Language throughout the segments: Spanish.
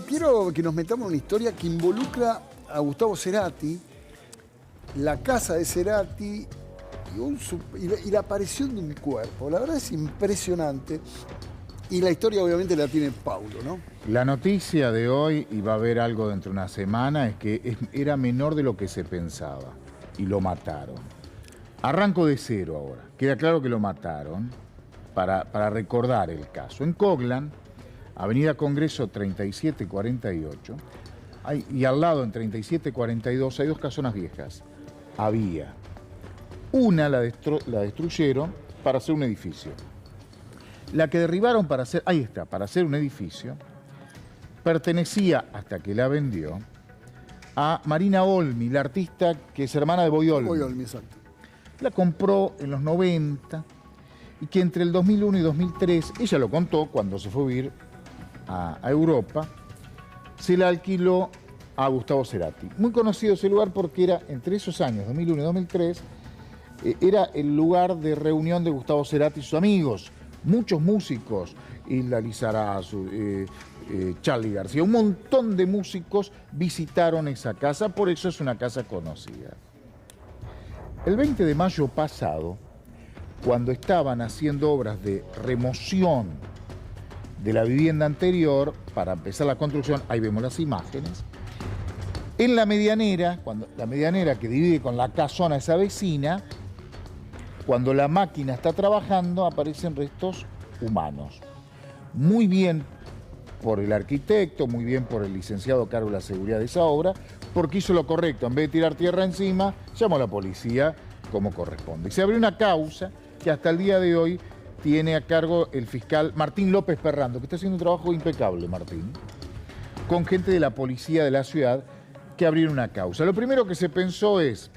quiero que nos metamos en una historia que involucra a Gustavo Cerati, la casa de Cerati y la aparición de un cuerpo. La verdad es impresionante. Y la historia obviamente la tiene Paulo, ¿no? La noticia de hoy, y va a haber algo dentro de una semana, es que era menor de lo que se pensaba y lo mataron. Arranco de cero ahora. Queda claro que lo mataron para recordar el caso. En Coglan, Avenida Congreso 3748, y al lado en 3742 hay dos casonas viejas. Había una, la destruyeron para hacer un edificio. La que derribaron para hacer, ahí está, para hacer un edificio, pertenecía, hasta que la vendió, a Marina Olmi, la artista que es hermana de Boy Olmi. Boy Olmi, exacto. La compró en los 90 y que entre el 2001 y 2003, ella lo contó cuando se fue a vivir a Europa, se la alquiló a Gustavo Cerati. Muy conocido ese lugar porque era, entre esos años, 2001 y 2003, era el lugar de reunión de Gustavo Cerati y sus amigos. Muchos músicos, Hilda Lizarazu, Charly García, un montón de músicos visitaron esa casa, por eso es una casa conocida. El 20 de mayo pasado, cuando estaban haciendo obras de remoción de la vivienda anterior, para empezar la construcción, ahí vemos las imágenes, en la medianera, la medianera que divide con la casona esa vecina, cuando la máquina está trabajando, aparecen restos humanos. Muy bien por el arquitecto, muy bien por el licenciado a cargo de la seguridad de esa obra, porque hizo lo correcto. En vez de tirar tierra encima, llamó a la policía como corresponde. Y se abrió una causa que hasta el día de hoy tiene a cargo el fiscal Martín López Perrando, que está haciendo un trabajo impecable, Martín, con gente de la policía de la ciudad que abrieron una causa. Lo primero que se pensó es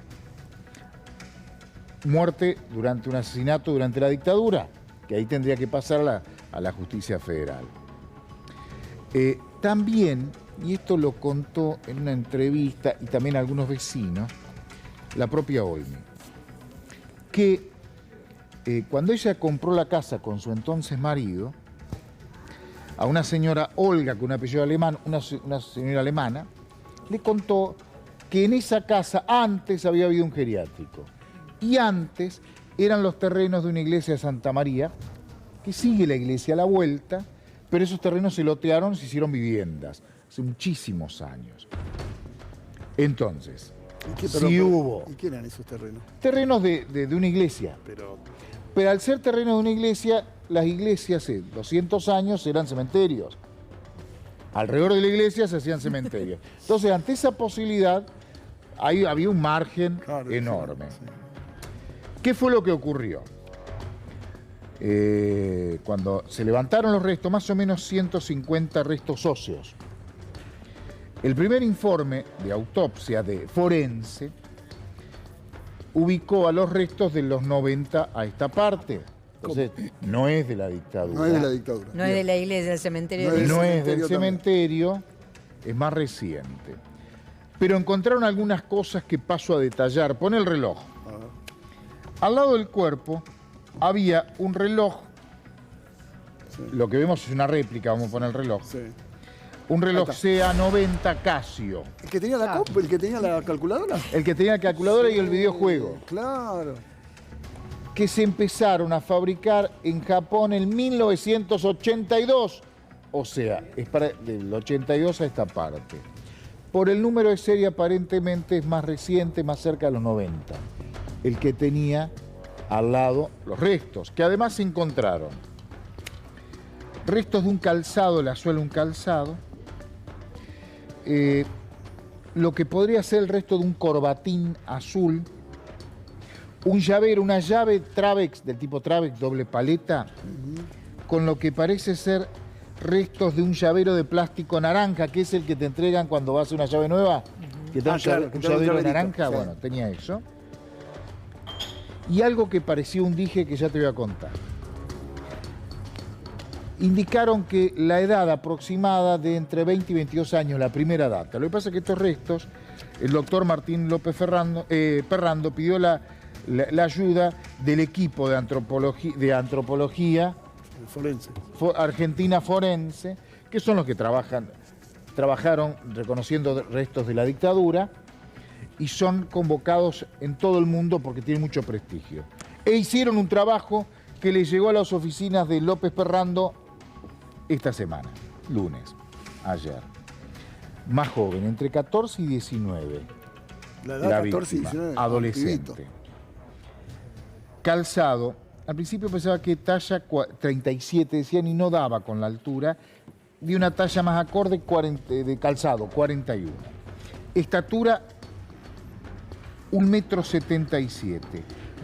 muerte durante un asesinato durante la dictadura, que ahí tendría que pasar a la justicia federal. También, y esto lo contó en una entrevista y también algunos vecinos, la propia Olmi, que cuando ella compró la casa con su entonces marido, a una señora Olga, con un apellido alemán, una señora alemana, le contó que en esa casa antes había habido un geriátrico. Y antes eran los terrenos de una iglesia de Santa María, que sigue la iglesia a la vuelta, pero esos terrenos se lotearon, se hicieron viviendas, hace muchísimos años. Entonces, hubo... ¿Y qué eran esos terrenos? Terrenos de una iglesia. Pero al ser terrenos de una iglesia, las iglesias hace 200 años eran cementerios. Alrededor de la iglesia se hacían cementerios. Entonces, ante esa posibilidad, ahí había un margen enorme. Sí. ¿Qué fue lo que ocurrió? Cuando se levantaron los restos, más o menos 150 restos óseos. El primer informe de autopsia de forense ubicó a los restos de los 90 a esta parte. Entonces, no es de la dictadura. No es de la dictadura. No es de la iglesia, del cementerio. No es del cementerio, es más reciente. Pero encontraron algunas cosas que paso a detallar. Pon el reloj. Al lado del cuerpo había un reloj, lo que vemos es una réplica, vamos a poner el reloj, un reloj CA90 Casio. ¿El que tenía el que tenía la calculadora? El que tenía la calculadora y el videojuego. Claro. Que se empezaron a fabricar en Japón en 1982, o sea, es del 82 a esta parte. Por el número de serie aparentemente es más reciente, más cerca de los 90. El que tenía al lado los restos, que además se encontraron restos de un calzado, la suela de un calzado, lo que podría ser el resto de un corbatín azul, un llavero, una llave Travex, del tipo Travex, doble paleta, con lo que parece ser restos de un llavero de plástico naranja, que es el que te entregan cuando vas a una llave nueva, que te dan un llavero naranja, bueno, tenía eso. Y algo que parecía un dije que ya te voy a contar. Indicaron que la edad aproximada de entre 20 y 22 años, la primera data. Lo que pasa es que estos restos, el doctor Martín López Perrando pidió la ayuda del equipo de antropología forense. Argentina Forense, que son los que trabajan trabajaron reconociendo restos de la dictadura y son convocados en todo el mundo porque tienen mucho prestigio. E hicieron un trabajo que les llegó a las oficinas de López Perrando esta semana, lunes, ayer. Más joven, entre 14 y 19. La edad La 14 y víctima, 19. adolescente. pibito. Calzado, al principio pensaba que talla 37, decían, y no daba con la altura, de una talla más acorde de calzado, 41. Estatura, 1,77 m.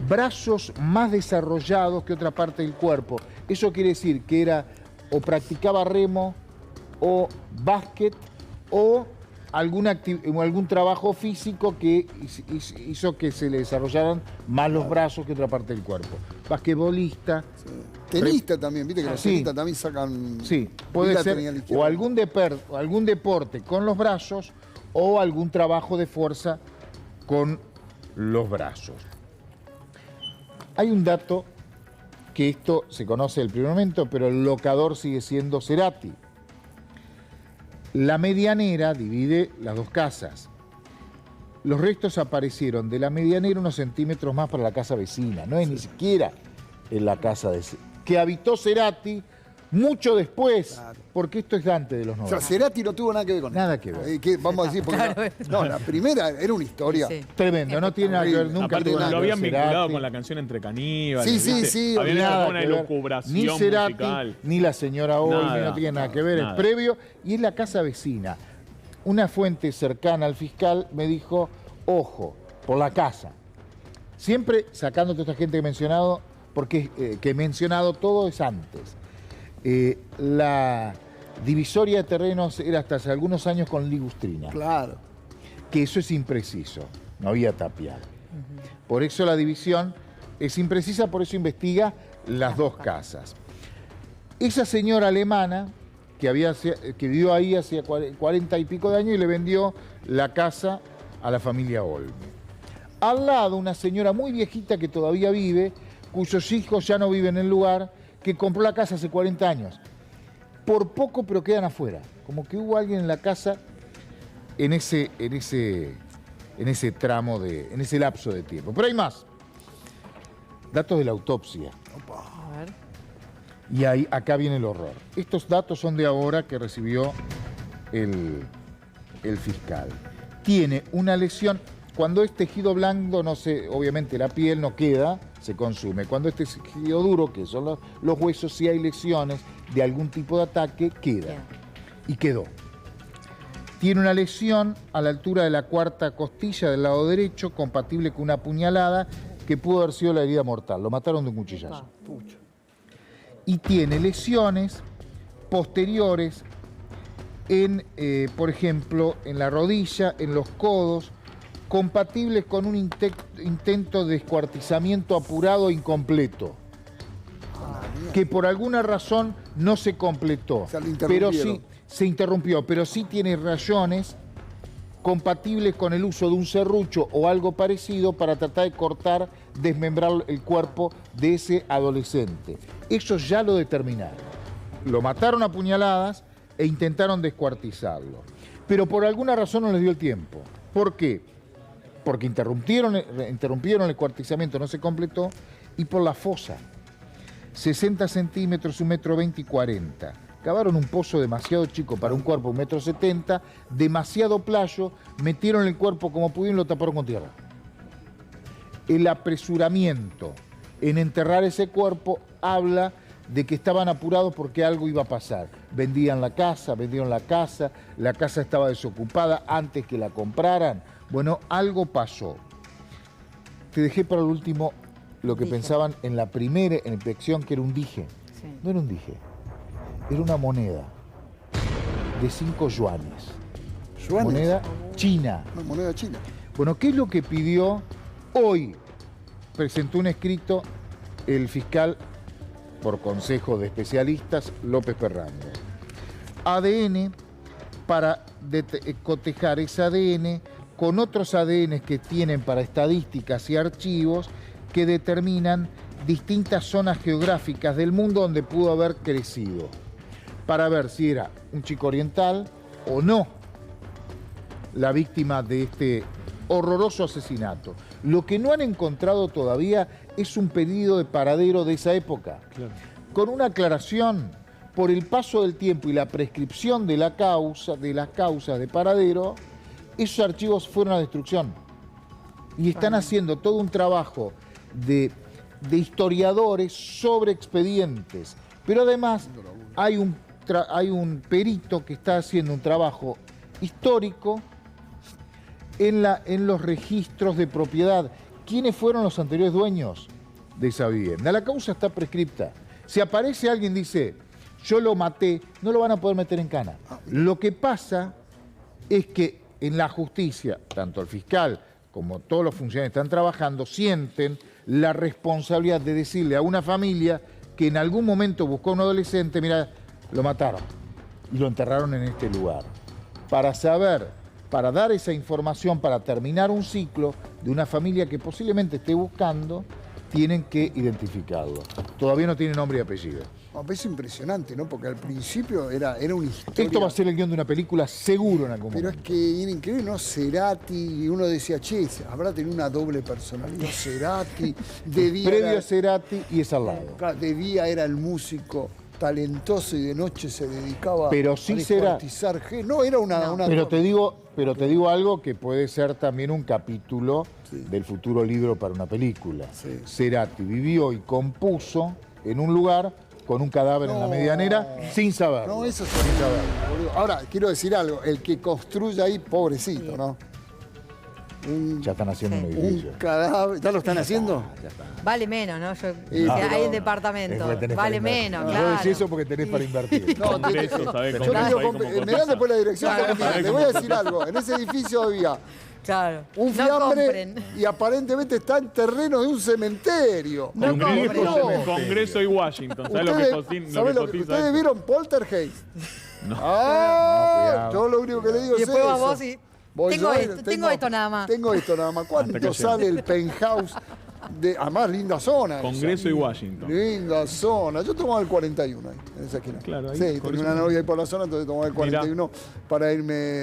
Brazos más desarrollados que otra parte del cuerpo. Eso quiere decir que era o practicaba remo o básquet o algún trabajo físico que hizo que se le desarrollaran más los brazos que otra parte del cuerpo. Basquetbolista. Sí. Tenista también, viste que los tenistas también sacan... Sí, puede ser o algún deporte con los brazos o algún trabajo de fuerza con los brazos. Hay un dato que esto se conoce del primer momento, pero el locador sigue siendo Cerati. La medianera divide las dos casas. Los restos aparecieron de la medianera unos centímetros más para la casa vecina. No es ni siquiera en la casa que habitó Cerati mucho después, claro, porque esto es Dante de los 90. O sea, Cerati no tuvo nada que ver con nada que ver. Vamos a decir, porque no, la primera era una historia tremendo, no tiene nada que ver nunca. Aparte, lo habían vinculado con la canción Entre Caníbales. Sí. Había una elucubración ni Cerati, musical. ni la señora Olmi, no tiene nada que ver, el previo, y es la casa vecina. Una fuente cercana al fiscal me dijo, ojo, por la casa. Siempre sacando toda esta gente que he mencionado, porque que he mencionado todo es antes. La divisoria de terrenos era hasta hace algunos años con ligustrina. Claro. Que eso es impreciso, no había tapial. Por eso la división es imprecisa, por eso investiga las dos casas. Esa señora alemana que vivió ahí hace 40 y pico de años y le vendió la casa a la familia Olmi. Al lado una señora muy viejita que todavía vive, cuyos hijos ya no viven en el lugar, que compró la casa hace 40 años. Por poco, pero quedan afuera. Como que hubo alguien en la casa en ese tramo, en ese lapso de tiempo. Pero hay más. Datos de la autopsia. A ver. Y acá viene el horror. Estos datos son de ahora que recibió el fiscal. Tiene una lesión. Cuando es tejido blando, obviamente la piel no queda, se consume. Cuando es tejido duro, que son los huesos, si hay lesiones de algún tipo de ataque, queda. Y quedó. Tiene una lesión a la altura de la cuarta costilla del lado derecho, compatible con una puñalada que pudo haber sido la herida mortal. Lo mataron de un cuchillazo. Y tiene lesiones posteriores por ejemplo, en la rodilla, en los codos, compatibles con un intento de descuartizamiento apurado e incompleto, que por alguna razón no se completó, pero sí se interrumpió, pero sí tiene rayones compatibles con el uso de un serrucho o algo parecido para tratar de cortar, desmembrar el cuerpo de ese adolescente. Eso ya lo determinaron. Lo mataron a puñaladas e intentaron descuartizarlo. Pero por alguna razón no les dio el tiempo. ¿Por qué? Porque interrumpieron el descuartizamiento, no se completó, y por la fosa. 60 centímetros, 1,20 m y 40. Cavaron un pozo demasiado chico para un cuerpo de 1,70 m, demasiado playo, metieron el cuerpo como pudieron y lo taparon con tierra. El apresuramiento en enterrar ese cuerpo habla de que estaban apurados porque algo iba a pasar. Vendieron la casa la casa estaba desocupada antes que la compraran. Bueno, algo pasó. Te dejé para el último lo que pensaban en la primera inspección, que era un dije. Sí. No era un dije, era una moneda de 5 yuanes. ¿Yuanes? Moneda china. Una moneda china. Bueno, ¿qué es lo que pidió hoy? Presentó un escrito el fiscal, por consejo de especialistas, López Perrando. ADN para cotejar ese ADN con otros ADN que tienen para estadísticas y archivos que determinan distintas zonas geográficas del mundo donde pudo haber crecido, para ver si era un chico oriental, o no la víctima de este horroroso asesinato. Lo que no han encontrado todavía es un pedido de paradero de esa época. Claro. Con una aclaración, por el paso del tiempo y la prescripción de las causas de paradero, esos archivos fueron a destrucción. Y están haciendo todo un trabajo de historiadores sobre expedientes. Pero además hay un perito que está haciendo un trabajo histórico en los registros de propiedad. ¿Quiénes fueron los anteriores dueños de esa vivienda? La causa está prescripta. Si aparece alguien y dice, yo lo maté, no lo van a poder meter en cana. Lo que pasa es que en la justicia, tanto el fiscal como todos los funcionarios que están trabajando, sienten la responsabilidad de decirle a una familia que en algún momento buscó a un adolescente, mira, lo mataron y lo enterraron en este lugar. Para saber, para dar esa información, para terminar un ciclo de una familia que posiblemente esté buscando, tienen que identificarlo. Todavía no tiene nombre y apellido. Es impresionante, ¿no? Porque al principio era una historia... Esto va a ser el guión de una película seguro en algún momento. Pero es que era increíble, ¿no? Cerati, y uno decía, che, habrá tenido una doble personalidad. Cerati, de día... Previo a Cerati y es al lado. De día era el músico talentoso y de noche se dedicaba a descuartizar gente. No, era una pero te digo algo que puede ser también un capítulo del futuro libro para una película. Sí. Cerati vivió y compuso en un lugar con un cadáver en la medianera sin saberlo. No, eso sin saberlo. Ahora, quiero decir algo, el que construye ahí, pobrecito, ¿no? Ya están haciendo un edificio. Un cadáver. ¿Ya lo están haciendo? Ya está. Vale menos, ¿no? Hay el departamento. Vale menos, No, claro. vos decís eso porque tenés para invertir. No, Congreso, ¿sabés? yo Congreso ahí como me dan después la dirección. Claro. Porque, mira, le voy a decir algo. En ese edificio había Claro. un fiambre y aparentemente está en terreno de un cementerio. No compren. Congreso y Washington. ¿Sabés lo que cotiza ¿Ustedes eso? vieron Poltergeist? No. Ah, yo lo único que le digo Y es después eso. vas vos y... Tengo esto nada más. Tengo esto nada más. ¿Cuánto sale el penthouse? Además, linda zona. Congreso esa. y Washington. Linda zona. Yo tomaba el 41 ahí, en esa esquina. Claro, ahí, sí, por tenía eso una novia ahí por la zona, entonces tomaba el 41 para irme